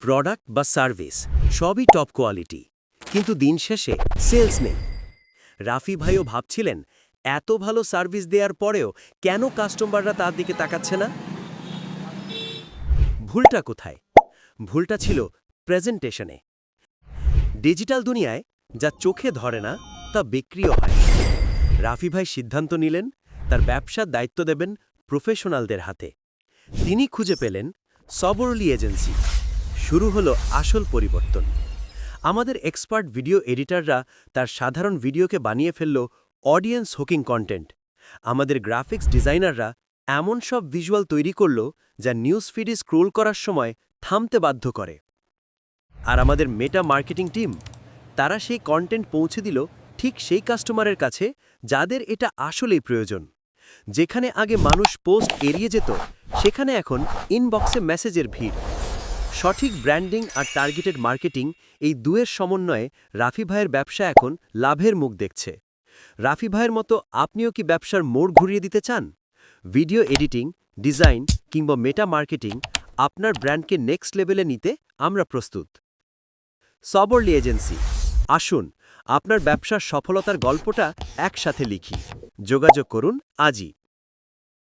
Product বা service সবই top quality, কিন্তু দিন শেষে সেলস নেই। রাফি ভাইও ভাবছিলেন, এত ভালো সার্ভিস দেওয়ার পরেও কেন কাস্টমাররা তার দিকে তাকাচ্ছে না। ভুলটা কোথায়? ভুলটা ছিল প্রেজেন্টেশনে। ডিজিটাল দুনিয়ায় যা চোখে ধরে না তা বিক্রিও হয়। রাফি ভাই সিদ্ধান্ত নিলেন, তার ব্যবসার দায়িত্ব দেবেন প্রফেশনালদের হাতে। তিনি খুঁজে পেলেন সবরলি এজেন্সি। শুরু হলো আসল পরিবর্তন। আমাদের এক্সপার্ট ভিডিও এডিটররা তার সাধারণ ভিডিওকে বানিয়ে ফেলল অডিয়েন্স হুকিং কন্টেন্ট। আমাদের গ্রাফিক্স ডিজাইনাররা এমন সব ভিজুয়াল তৈরি করল যা নিউজ ফিডে স্ক্রোল করার সময় থামতে বাধ্য করে। আর আমাদের মেটা মার্কেটিং টিম, তারা সেই কন্টেন্ট পৌঁছে দিল ঠিক সেই কাস্টমারের কাছে যাদের এটা আসলেই প্রয়োজন। যেখানে আগে মানুষ পোস্ট এড়িয়ে যেত, সেখানে এখন ইনবক্সে মেসেজের ভিড়। সঠিক ব্র্যান্ডিং আর টার্গেটেড মার্কেটিং, এই দুয়ের সমন্বয়ে রাফি ভাইয়ের ব্যবসা এখন লাভের মুখ দেখছে। রাফি ভাইয়ের মতো আপনিও কি ব্যবসার মোড় ঘুরিয়ে দিতে চান? ভিডিও এডিটিং, ডিজাইন কিংবা মেটা মার্কেটিং, আপনার ব্র্যান্ডকে নেক্সট লেভেলে নিতে আমরা প্রস্তুত। সবরলি এজেন্সি, আসুন আপনার ব্যবসার সফলতার গল্পটা একসাথে লিখি। যোগাযোগ করুন আজই।